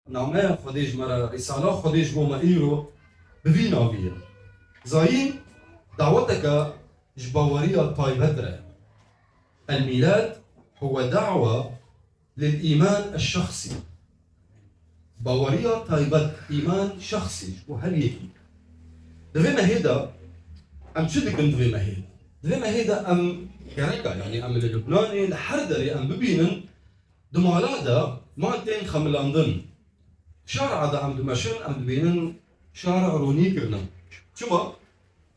نامه خودش مرا رساله خودش بو ما ایرو ببینا بیا زاين دعوتك جبورية طيبة. الميلاد هو دعوة للإيمان الشخصي. باورية طيبة إيمان شخصي وهل يكي دوما هيدا أم شدك من دوما هيدا دوما هيدا أم كركا يعني أم اللبناني لحردري أم ببينن دمالادا مالتين خملاندن شارع دا أم دمشن أم ببينن شارع روني كرنا شما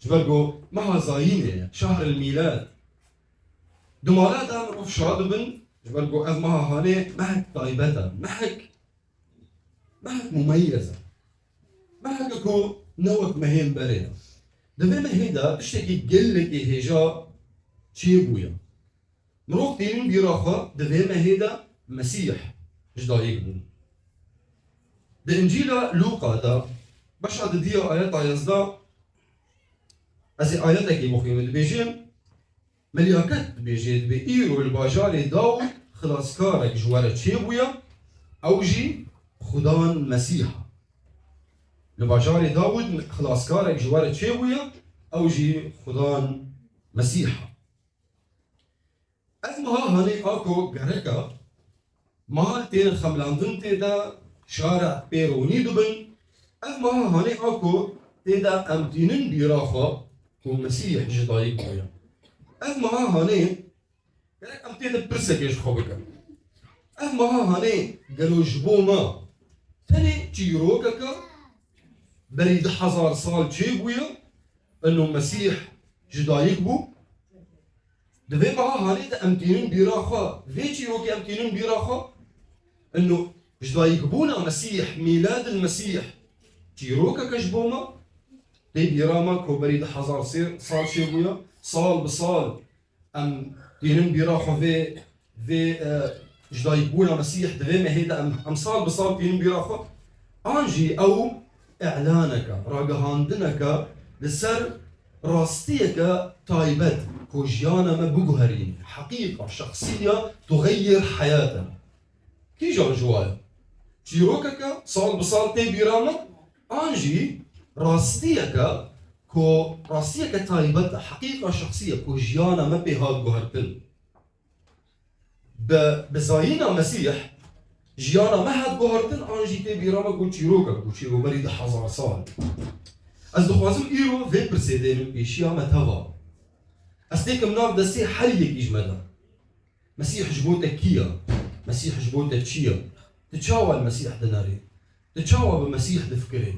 جبرقو مها زاينة شهر الميلاد دمالادا من أفشاد بن جبرقو أذ مها هاني محك طيبتا محك مميزة محك كو نوك مهين برينا دوما هيدا تشتكي قلك هجا تشيبويا مروف تيرين بيراخا دوما هيدا مسيح جدايق بون ده إنجيلا لوقا دا باش عد ديا آيات يزدا أزي آياتك مخيمة بيجين ملياكت بيجين بإيرو الباجالي داود خلاصكارك جوارة تشيبويا أوجي خدان مسيحا الباجالي داود خلاصكارك جوارة تشيبويا أوجي خدان مسيحا أثمها هاني أكو غريكا مال تين خملاندن تيدا شارع بيروني دبن أثمها هاني أكو تيدا أمتينن بيرافا هو مسيح جدايق بويا أثمها هاني غريك أمتينن برسك يش خوبكا أثمها هاني قالوا جبوما تاني تيروكاكا بريد 1000 سال تشيبويا أنه مسيح جدايق بو دوی ما هانی دا امتینن بیراخا ویچی رو که امتینن بیراخا انه جدايق بونا مسيح ميلاد المسيح تيروكا كجبوما دي بيراما كو بريد 1000 صال شيبويا صال بصال ام تينن بيراخا في جدايق بونا مسيح دوي ما هيدا ام صال بصال تينن بيراخا انجي او اعلانك راقهاندنك لسر راستيك تايبت كوجيانا ما بجوهرين حقيقة شخصية تغير حياتنا كي جان جوايا تيروكك صال بصال تي بيرامك انجي راستيك كو راستيك تايبت حقيقة شخصية كوجيانا ما بهاد جوهرتن بزاينا مسيح جيانا ما هاد جوهرتن انجي تي بيرامك و تيروكك و تيرو بريد 1000 سال از دخوازم ايرو في برسيدين بيشيا متوا استيك مناف دسي حريك اجمدا مسيح جبوتا كيا مسيح جبوتا تشيا تتشاوى المسيح دناري تتشاوى بمسيح دفكري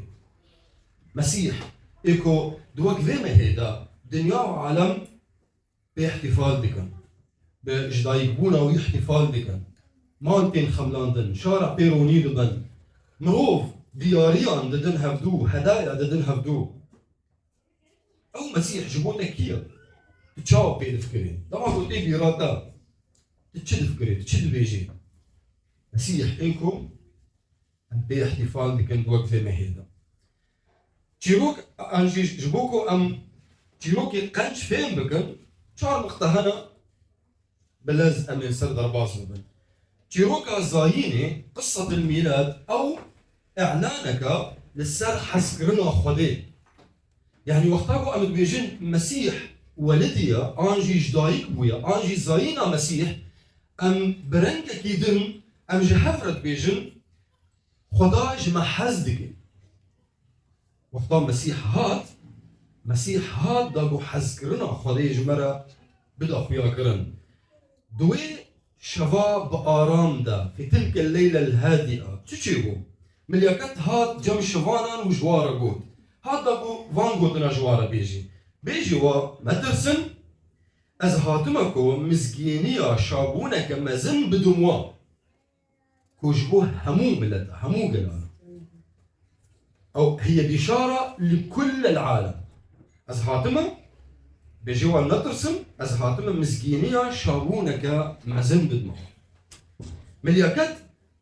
مسيح ايكو دوك ذيما هيدا دنيا وعالم باحتفال بكن بجدايقبونا ويحتفال بكن مانتين خملاندن شارع بيروني دبن مروف دياريان ددن هفدو هدايا ددن هفدو او مسيح جبوتا كيا تتشاوب بين فكرين طبعا قلت لي بيراتا تتشد فكرين تتشد بيجي مسيح انكم بي احتفال بكن بوقت في مهيدا تيروك انجي جبوكو ام تيروك قنش فين بكن شعر مختهنا بلز امين سر درباس بكن تيروك زايني قصة الميلاد او اعلانك للسر حسكرنا خدي يعني وقتاكو ام بيجن مسيح ولديا انجي جدايق بويا انجي زاينا مسيح ام برنك كيدن ام جهفرت بيجن خداج ما حزدك وقتا مسيح هات داغو حزكرنا خداج مرا بدا خويا كرن دوي شباب آرام دا في تلك الليلة الهادئة تشيبو ملياكت هات جم شوانا وجوارا قوت هات داغو وان قوتنا جوارا بيجي و ما ترسن از هاتمكو مزجينيا شابونك مزن بدموا كوجبوه همو ملت همو قلال او هي بشارة لكل العالم از هاتما بيجي و ما ترسن از هاتما مزجينيا شابونك مزن بدموا ملياكت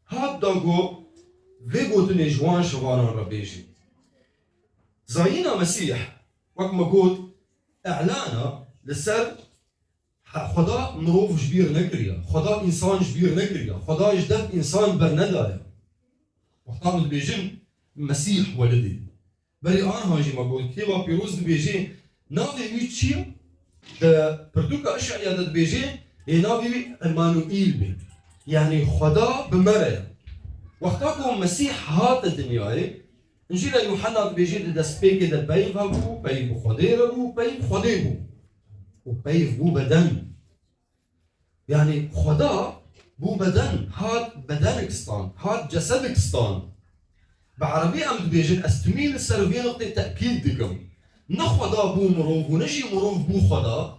هات داغو فيغوتني جوان شوانا ربيجي زاينا مسيح وكما قلت اعلانا لسر خدا مروف جبير نكريا خدا انسان جبير نكريا خدا جدف انسان برندايا وقتا من بيجن مسيح ولدي بري آن هاجي ما قول كتابة بيروز بيجي نافي ويتشيو ده بردوكا أشعيا ده بيجي نافي إمانوئيل بي يعني خدا بمرأة وقتا مسيح هات الدنيا إنجيل يوحنا بيجي ده سبيكي ده بيف هبو بيف خدير هبو بيف خديبو وبيف بو بدن يعني خدا بو بدن هات بدنكستان هات جسدكستان بعربي أم بيجن استميل السربية نقطة تأكيد دكم نخدا بو مروف ونجي مروف بو خدا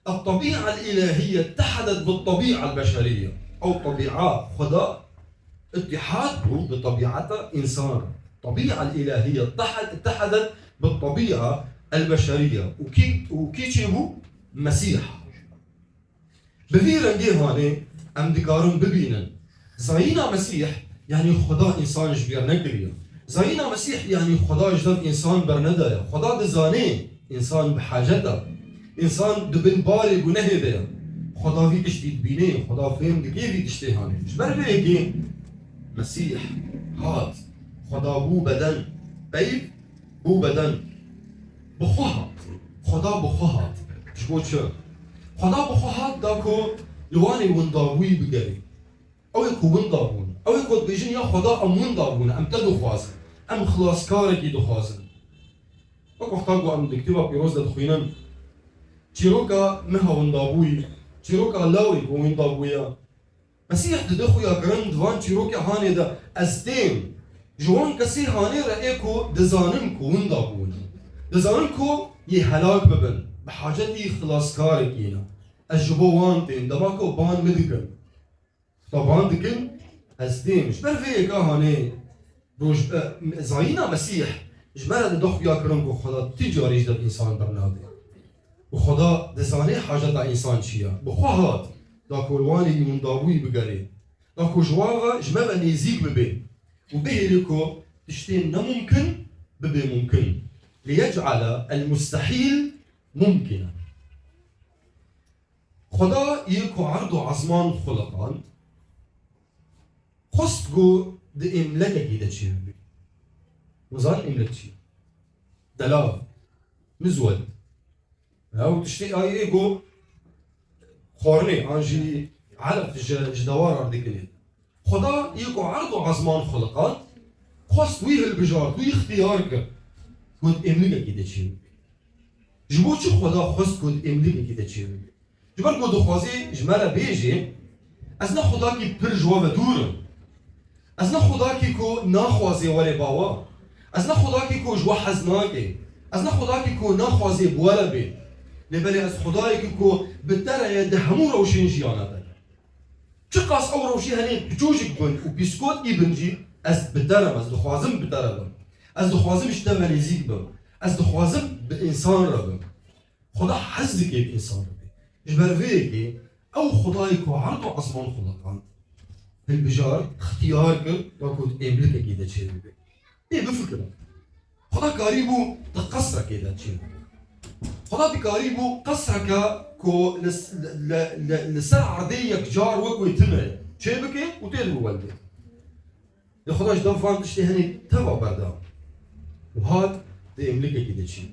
الطبيعة الإلهية اتحدت بالطبيعة البشرية أو طبيعة خدا اتحاد بو بطبيعة إنسان الطبيعة الإلهية اتحدت بالطبيعة البشرية وكي تشيبو مسيح بفيرن دي هاني أم دكارن ببينن زينا مسيح يعني خدا إنسان جبير نكريه زينا مسيح يعني خدا جدد إنسان برندايا خدا دزاني إنسان بحاجته إنسان دبن باري بنهده خدا في تشتيت بيني خدا فهم دكي في تشتي هاني مش برفي هيك مسيح هات خدا بو بدن بيب بو بدن بخوهات خدا بخوهات شو شو خدا بخوهات داكو لواني ونداوي بقري أو يكون ونداوون أو يكون بيجن يا خدا أم ونداوون أم تدو خوازن أم خلاص كاركي دو خوازن وقتاقو أم دكتبا بيروز دخوينن تشيروكا مها ونداوي تشيروكا لاوي بو ونداويا مسيح تدخو يا جراند وان تشيروكا هاني دا أزدين جوان كسي هاني رأيكو دزاننكو ونداوون دزاننكو يهلاك ببن بحاجتي خلاص كاركينا الجبو وانتين دباكو بان مدكن طبعا دكن أزدين مش برفيك هاني روج زاينا مسيح جمرة دخو يا كرنكو خدا تجاري جدا إنسان برنادي وخدا دزاني حاجة دا إنسان شيا بخواهات دا كولواني من داوي بقري دا كو جواغا جمرة نيزيك ببي وبهلكو تشتين نممكن ببي ممكن ليجعل المستحيل ممكنا خدا يكو عرضو عزمان خلقان خستقو دي إملكة كده تشير وزان إملكة تشير دلاف مزود أو تشتي آي إيجو خورني أنجي علف جدوار أردي كنين خدا يكو عرضو عزمان خلقان خست ويه البجار ويه اختيارك كود إملكة كده تشير جبو چو خدا خست كود إملكة كده تشير جبر كود خوازي جمالة بيجي أزنا خدا كي پر جوا ودورم أزنا خدا كي كو ناخوازي ولي باوا أزنا خدا كي كو جوا حزناكي أزنا خدا كي كو ناخوازي بولا بي لبالي أز خدا كي كو بترى يد همو روشين جيانا بي چقاس أو روشي هنين بجوجك بن وبيسكوت إبنجي أز بترى أز دخوازم بترى بن أز دخوازم اشتغل يزيك بن أز دخوازم بإنسان ربن خدا حزك بإنسان ربن جبر فيكي أو خدا كو عرضو عصمان خلقان البجار اختيارك وكود املكه كده تشيل بي ايه بفكره خدا قريبو تقصرك كده تشيل خدا بقريبو قصرك كو لسر عرضيه جار وكو يتمر تشيبك وتلو ولدي خدا جدام فهم تشتي هني تبع بردا وهاد دي املكه كده تشيل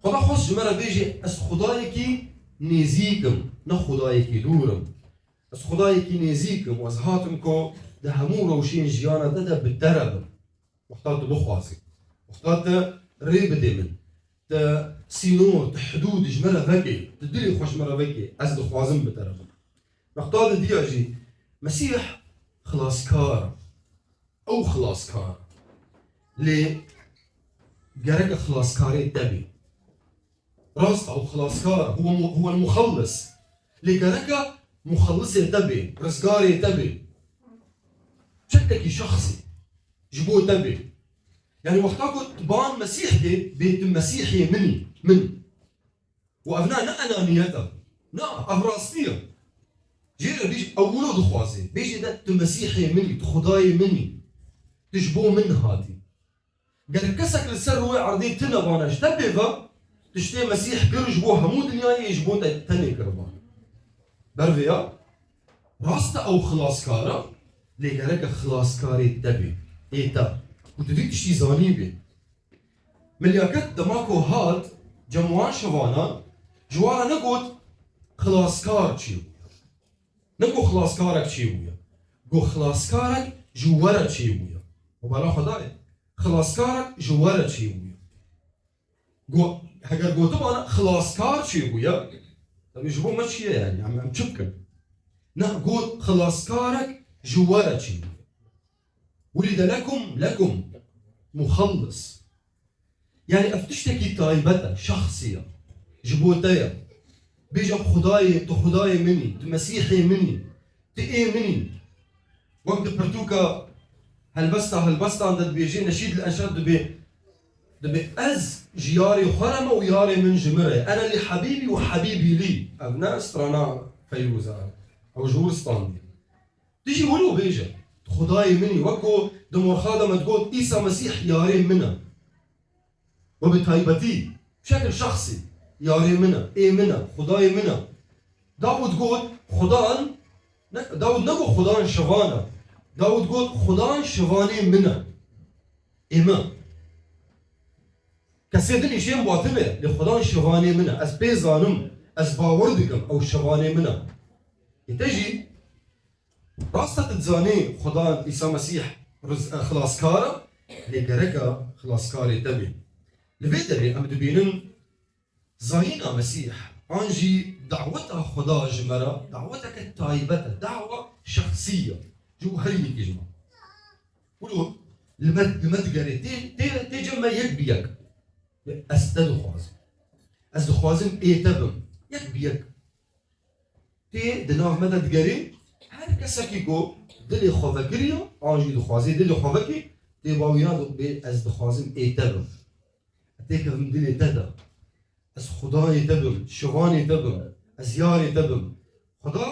خدا خص جمره بيجي اس خدايكي نزيكم نا خدايكي دورم از خدایی کی نزیکم و از هاتم کو ده همو روشین جیانا ده بالدرب محتاج بخواسي محتاج ريب دمن ده سينور ده حدود جمرة ذكي تدري خوش مرة ذكي از خوازم بالدرب محتاج دي اجي مسيح خلاص كار او خلاص كار لي جرك خلاص كاري تبي راست او خلاص كار هو المخلص لي جرك مخلصي تبي رزقاري تبي شكلك شخصي جبوه تبي يعني وقتاكو بان مسيحي بيت مسيحي مني وابناء نا انانيته نا افراستيه جير بيجي اولو دخوازي بيجي ده مسيحي مني خداي مني تجبوه من هاتي قال كسك السر هو عرضي تنا باناش تبي فا تشتي مسيح كل جبوه همو دنياي يجبوه تاني كربان برفيا راستا او خلاص كارا ليجرك خلاص كاري تبي إيتا وتدي تشتي زاني بي ملياكت دماكو هات جموان شوانا جوارا نقول خلاصكار تشيو نقول خلاصكارك تشيويا قو خلاصكارك جوارا تشيويا وبلا خداي خلاصكارك جوارا تشيويا قو هكذا قو طبعا خلاصكار تشيويا طب يجبو ما تشيه يعني عم تشبكن نقول خلاصكارك جوارا تشيويا ولد لكم مخلص يعني افتشتكي طيبتا شخصية جبوتايا بيجا خداي مني تمسيحي مني تقي مني وقت برتوكا هالبستا عند بيجي نشيد الانشاد دبي از جياري خرمه وياري من جمره انا اللي حبيبي وحبيبي لي ابناء استرانا فيروزه او جور اسطنبول تيجي ولو بيجا خداي مني وكو دمور خادم تقول عيسى مسيح ياري منا وبطيبتي بشكل شخصي ياري منا ايه منا خداي منا داود قول خدان داود نقول خدان شفانا داود قول خدان شفاني منا ايما كسيدني شيء مواطبه لخدان شفاني منا از بيزانم از باوردكم او شفاني منا يتجي راستا تتزاني خدان عيسى مسيح خلاص كارا لقرقا خلاص كاري تبي لفيدري ام دبينن زاينا مسيح انجي دعوتها خدا جمرة دعوتك التايبة دعوة شخصية جوهرية يجمع ولو المدقري تي جمع يك بيك استدو خوازم ايه تبم يك بيك تي دناغ مدد قري هر كساكي جو دلي خوفكريا انجي دخوازي دلي خوفكي تي باويان بي از دخوازم ايه تبم تيكم دلي تدا از خدای دبم شوانی دبم از یاری دبم خدا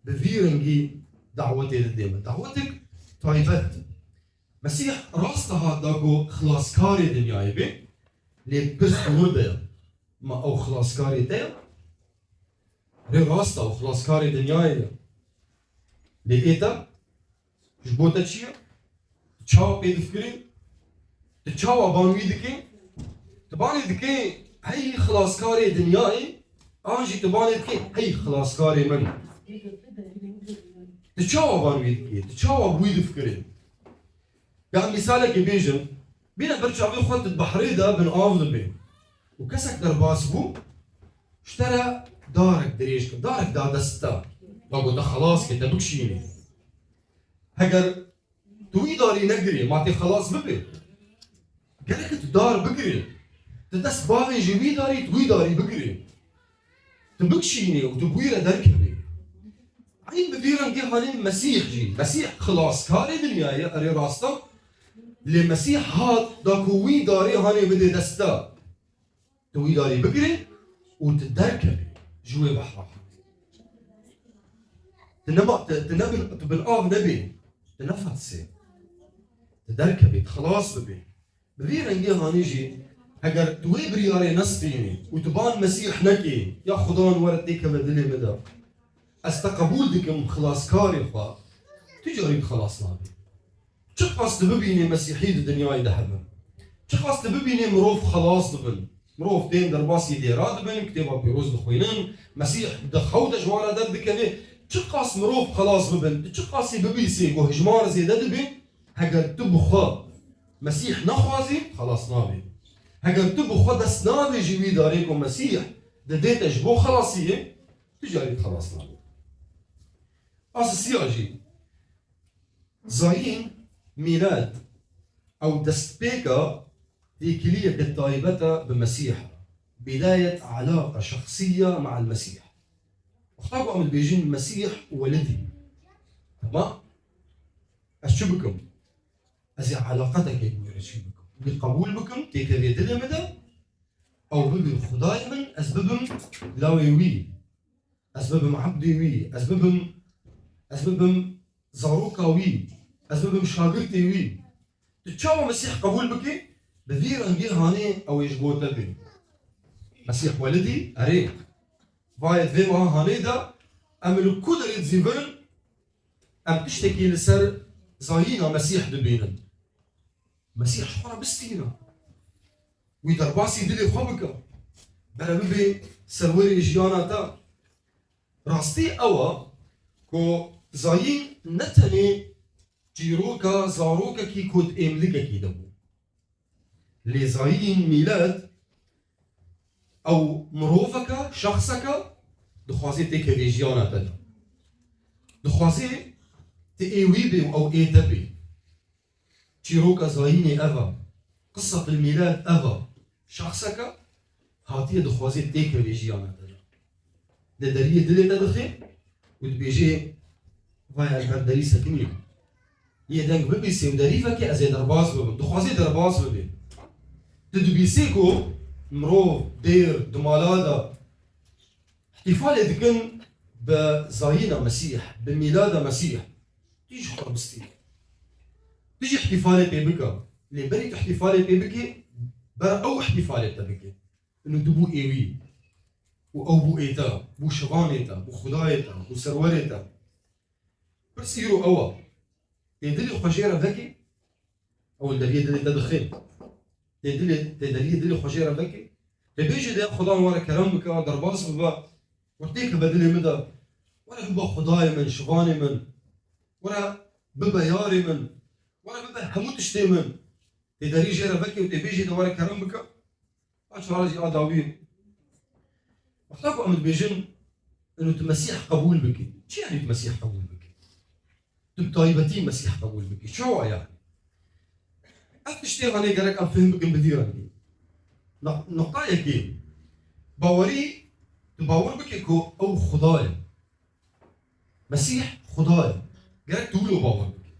بفيرنجي دعوتي للديمة دعوتك طيبت مسيح راستها داكو خلاصكاري دنياي بي لي بس ورده ما او خلاصكاري تاع ري راستا او خلاصكاري دنياي لي ايتا جبوتا تشيا تشاو بيد فكرين تشاو بانوي دكي تباني دكي هي خلاصكاري دنياي انجي تباني دكي هي خلاصكاري من تشاو بانوي دكي تشاو بويد فكرين يعني مثالك بيجن بينا برجع بيه خط البحريدة بن آفضل بيه وكسك درباس بو اشترى دارك دريشك دارك دا دستا بقول ده خلاص كده بكشيني هجر توي داري نقري ماتي خلاص ببي قالك تدار بقري تدس باغي جيبي داري توي داري بقري تبكشيني وتبويرة دركبي عين بفيرن جي هاني مسيح جي مسيح خلاص كاري دنياي اري راستا لمسيح هاد داكوي داري هاني بدي دستا توي داري بقري وتدركبي جوي بحر تنبي بالآب نبي تنفسي تدركبي خلاص ببي بفيرن هاني جي اگر توي برياري نصفيني وتبان مسيح نكي يا خدان ورديك بدلي مدى استقبول دكم خلاص كاري خوا تجاري خلاص نابي شخص تبيني مسيحي الدنيا دحبن شخص تبيني مروف خلاص دبن مروف دين درباسي ديرات دبن كتابه بيروز دخوينن مسيح دخوت جوارا درد كذا شخص مروف خلاص ببن شخص ببيسي وهجمار زي دبي هاجر تبخا مسيح نخوازي خلاص نابي هاجر تبخا دس نابي جوي داريكم مسيح ديت اجبو خلاصيه تجاري خلاص نابي اساسياجي زاين ميلاد أو دستبيكا تيكلية بالطائبة بمسيح بداية علاقة شخصية مع المسيح اختاروا عمل بيجين المسيح ولدي تمام أشبكم أزي علاقتك يقول أشبكم بالقبول بكم تيكلية دليا مدى أو ببن خداي من أسببهم لاويوي أسببهم عبديوي أسببهم زاروكاوي أسباب مشاغلتي وي تتشاو مسيح قبول بكي بذير أنجي هاني أو يجبوت بي مسيح ولدي أري بايد ذي ما هاني دا أملو كودر يتزيبن أم تشتكي لسر زاينا مسيح دبينن مسيح شخورا بستينا ويدرباسي دلي خوبك بلا ببي سروري جيانا تا راستي أوا كو زاين نتني جيروكا زاروكا كي كود إملكا كي دبو لي زاين ميلاد أو مروفك شخصك دخوازي تيك ريجيانا تا دخوازي تأوي بي أو إيتبي جيروكا زايني أفا قصة الميلاد أفا شخصك هاتيه دخوازي تيك ريجيانا تا لدريه دلي تدخل وتبيجي فايا البردري سكنيو يدنك ببيسي ودريفة كي أزي درباز ببن دخوازي درباز ببن تدبيسيكو مرو دير دمالادا احتفال يدكن بزاينة مسيح بميلاد مسيح تيجي خرب بستي تيجي احتفال بيبكا اللي بريت احتفال بيبكي برا أو احتفال تبكي إنه دبو إيوي و بو ايتا بو شغانيتا بو خدايتا بو سروريتا بس يرو أوا تدلي خجيرة ذكي أو الدليل دلي تدخل تدلي خجيرة ذكي تبيجي ده خدا ورا كرمك درباس ببا ورتيك بدلي مدى ورا ببا خداي من شغاني من ورا ببا ياري من ورا ببا هموت شتي من تدلي جيرة ذكي وتبيجي ده ورا كرمك عشان راجي آداوين محتاجوا أمد بيجن إنه تمسيح قبول بك. شو يعني تمسيح قبول بك؟ تبطيبتي مسيح قبول بك. شو يعني؟ أفتشتي غني قالك أفهمك بديراني. نقطة يكي. باوري تباور بك كو أو خدايا. مسيح خدايا. قالك تقولوا باور بك.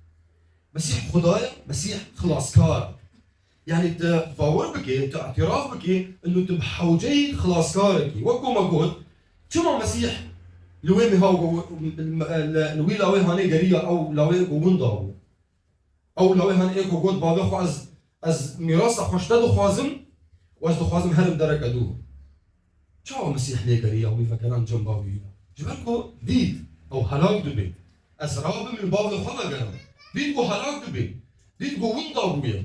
مسيح خدايا مسيح خلاص كار. يعني تباور بك اعتراف بك انه تبحوجي خلاص كارك وكو ما قلت شو مسيح لوين هاو لوي لاوي هاني غريا او لاوي غونداو او لاوي هاني ايكو قلت بابا خو از ميراث خوشتدو خوازم واز دو خوازم هرم درك ادو شو مسيح لي غريا وي فكران جنباوي جبالكو ديد او هلاك دبي از راب من بابا خو غرام ديد كو هلاك دبي ديد كو ونداو بيا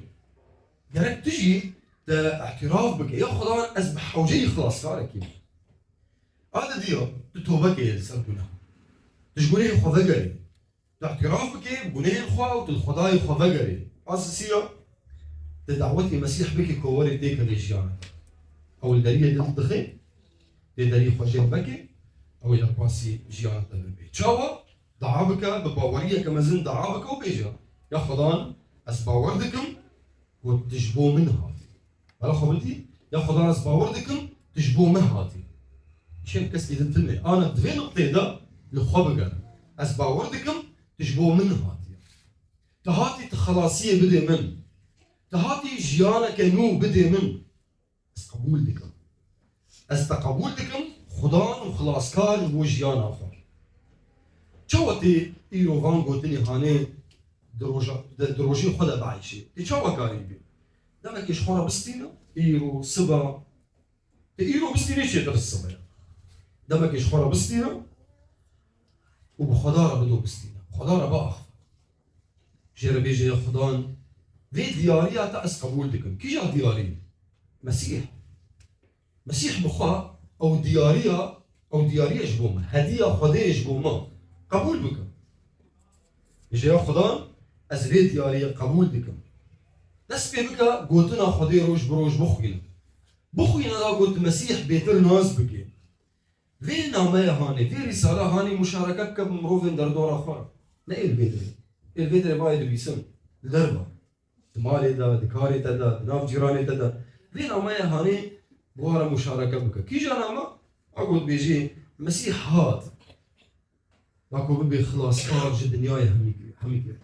قالك تجي اعتراف بك يا خدان از بحوجي خلاص كارك هذا ديو تتوبك يا سرقنا تجبوني خذجري اعتراف بك بنيه الخوا وتلخداي خذجري اساسيه تدعوتي مسيح بك كوري ديك الرجال او الدليل اللي تدخل دليل خجل بك او يرباسي جيانة البيت شاوا دعابك بباوريه كما زين دعابك وبيجا يا خدان از باوردكم وتجبو من هاتي هلا خبرتي يا خدان از باوردكم تجبو من هاتي شيء كسكي دنتني انا دوين نقطه ده الخبقه از باوردكم تجبو من هاتي تهاتي تخلاصيه بدي من تهاتي جيانا كنو بدي من از قبول دكم از تقبول دكم خدان وخلاص كار وجيانا اخر شوتي ايروفان قلتني هاني دروجي خدا بعيشي تشاوا كاريبي دمك ايش خورا بستينا ايرو سبا ايرو بستينا شي درسبا دمك ايش خورا بستينا وبخدارة بدو بستينا خدارة باخ جيرا بيجي يا خدان في ديارية تأس قبول دكم كي جا ديارية مسيح بخوا او ديارية جبوما هدية خدية جبوما قبول بكم يجي يا خدان از في ديارية قبول دكم دست بيبكا قوتنا خدي روش بروش بخوينا دا قلت مسيح بيتر ناس بكي في نامية هاني في رسالة هاني مشاركة بمروفين دردور أخر لا الفيدري بايد بيسم الدربة مالي دا دكاري دا ناف جيراني دا في نامية هاني بوارا مشاركة بكا كي جا ناما أقول بيجي مسيح هات باكو ببي خلاص خارج الدنيا هميك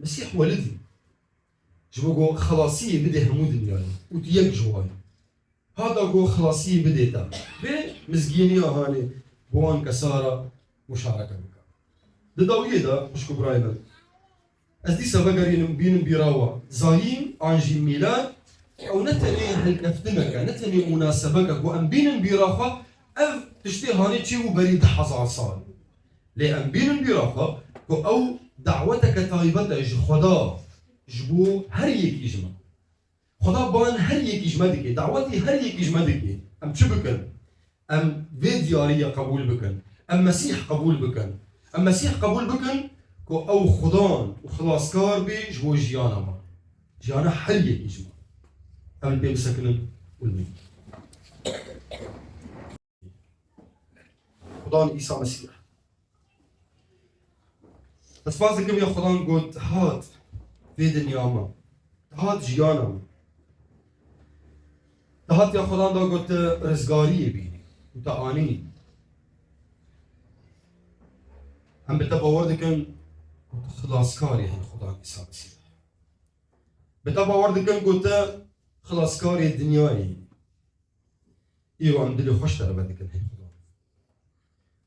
مسيح ولدي جبوكو خلاصية بدي همو دنياي وتيك جواي هذا جو خلاصية بديتا بمزجينيا هاني بوان كسارة مشاركة بك دداوية دا مش كبرايبا از دي سبقرين بين بيراوا زاين انجي ميلاد او نتني هالكفتنك نتني مناسبك وان بين بيراخا اف تشتي هاني تشيو بريد حظ صال لان بين بيراخا او دعوتك طيبة خدا جبو هر يك يجمع خدا بان هر یکیش مدکی دعوتی هر یکیش مدکی ام چه بکن ام وی دیاری قبول بکن ام مسیح قبول بکن ام مسیح قبول بکن که او خدان و خلاصکار بی جبو جیانا ما جیانا هر یکیش ما ام بی بسکنن والمین خدان عیسی مسیح دەسپاس دەکەم یا خدان گوت هات وێ دنیاما هات ژیانم هات یا خدان دا گوت ڕزگاریە بینی وتە ئانی ئەم بتە باوەڕ دەکەن گوتە خلاصکاری هەن خدان عیسی مسیح بتە باوەڕ دەکەن گوتە خلاصکاری دنیایی ئێوە ئەم دلی خۆش تەرەبەت دەکەن هەن خدان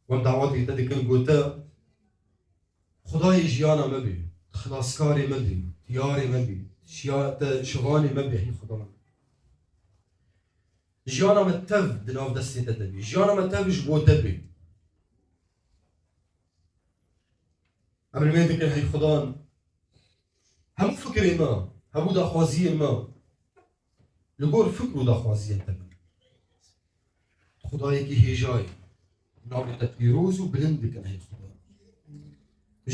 وەم داواتی تە دەکەن گوتە خدای ژیانا مەبێ خلاصکاری مەبێ دیاری مەبێ شوانی مەبێ هەن خدان ژیانا مە تەv di nav destê te debî ژیانا me tev ji bo te bê em li wê dikin hey xudan hemû fikirê me hemû daxwaziyên me li gor fikr û daxwaziyên te bin xudayekî hêjayê navê te pîroz û bilind dikin hey xudan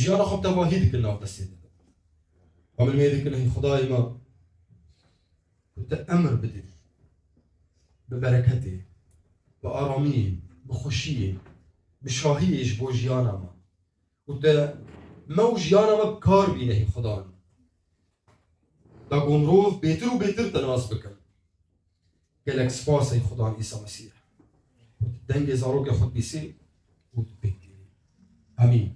ژیانا xwe tevahî dikin nav destê te em li wê dikin hey xudayê me ku te emr bidî ببركته بآراميه بخوشيه بشاهيه بو جيانا ما وتا مو جيانا ما بكار بينه خدا دا قمروف بيتر و بيتر تناس بكن قالك سباسي خدا عيسى مسيح دنگ زاروك خد بيسي وتبكي امين